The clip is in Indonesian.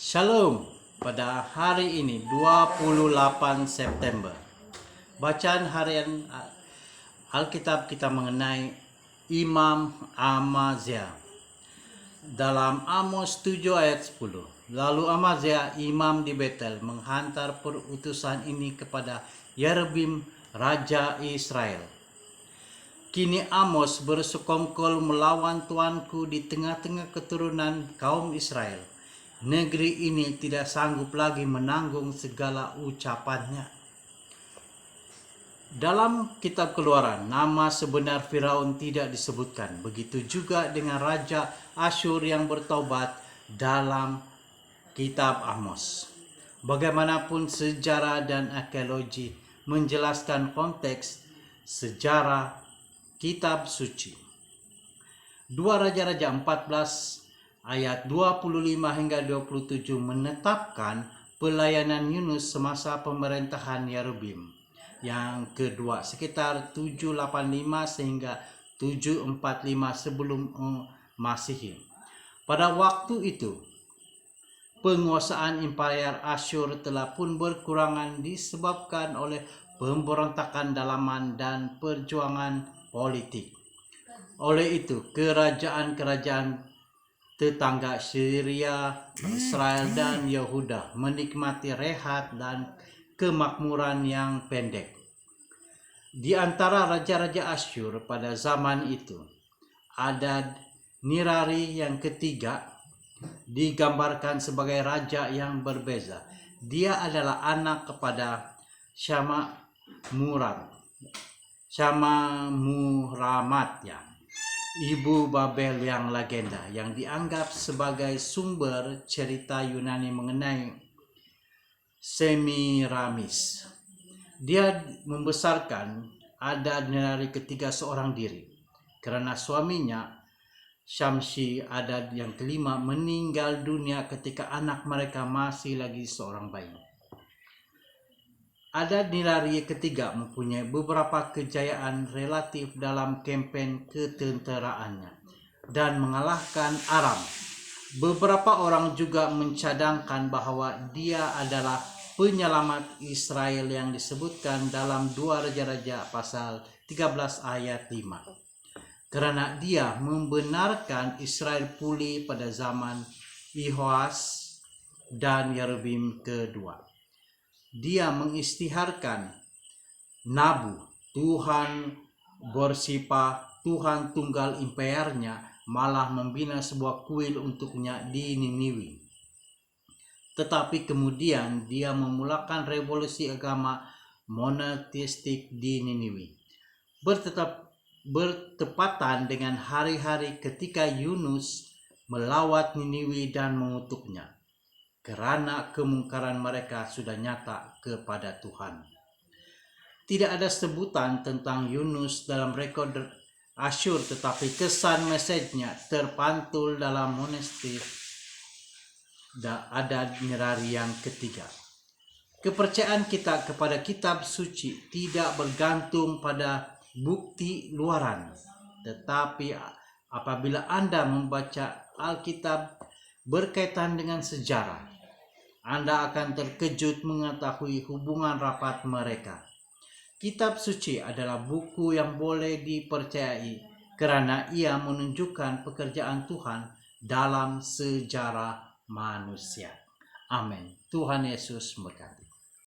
Shalom, pada hari ini 28 September. Bacaan harian Alkitab kita mengenai Imam Amazia. Dalam Amos 7 ayat 10. Lalu Amazia, imam di Betel, menghantar perutusan ini kepada Yerebim, raja Israel. Kini Amos bersekongkol melawan tuanku di tengah-tengah keturunan kaum Israel. Negeri ini tidak sanggup lagi menanggung segala ucapannya. Dalam kitab Keluaran, nama sebenar Firaun tidak disebutkan. Begitu juga dengan Raja Asyur yang bertobat dalam kitab Amos. Bagaimanapun sejarah dan arkeologi menjelaskan konteks sejarah kitab suci. 2 Raja-Raja 14 ayat 25 hingga 27 menetapkan pelayanan Yunus semasa pemerintahan Yerebim yang kedua sekitar 785 sehingga 745 sebelum Masehi. Pada waktu itu penguasaan Imperial Asyur telah pun berkurangan disebabkan oleh pemberontakan dalaman dan perjuangan politik. Oleh itu, kerajaan-kerajaan tetangga Syria, Israel, dan Yehuda menikmati rehat dan kemakmuran yang pendek. Di antara raja-raja Asyur pada zaman itu, Adad Nirari yang ketiga digambarkan sebagai raja yang berbeza. Dia adalah anak kepada Syamamuramat ya, ibu Babel yang legenda, yang dianggap sebagai sumber cerita Yunani mengenai Semiramis. Dia membesarkan Adad Nirari ketiga seorang diri, karena suaminya Syamshi Adad yang kelima meninggal dunia ketika anak mereka masih lagi seorang bayi. Adad Nirari ketiga mempunyai beberapa kejayaan relatif dalam kampanye ketenteraannya dan mengalahkan Aram. Beberapa orang juga mencadangkan bahwa dia adalah penyelamat Israel yang disebutkan dalam 2 Raja-Raja pasal 13 ayat 5. Karena dia membenarkan Israel pulih pada zaman Yehoas dan Yerebim kedua. Dia mengisytiharkan Nabu, Tuhan Borsipa, Tuhan tunggal impernya, malah membina sebuah kuil untuknya di Niniwi. Tetapi kemudian dia memulakan revolusi agama monoteistik di Niniwi. Bertepatan dengan hari-hari ketika Yunus melawat Niniwi dan mengutuknya, karena kemungkaran mereka sudah nyata kepada Tuhan. Tidak ada sebutan tentang Yunus dalam rekod Asyur, tetapi kesan mesejnya terpantul dalam monastir Adad Nirari yang ketiga. Kepercayaan kita kepada kitab suci tidak bergantung pada bukti luaran, tetapi apabila Anda membaca Alkitab berkaitan dengan sejarah, Anda akan terkejut mengetahui hubungan rapat mereka. Kitab suci adalah buku yang boleh dipercayai karena ia menunjukkan pekerjaan Tuhan dalam sejarah manusia. Amin. Tuhan Yesus memberkati.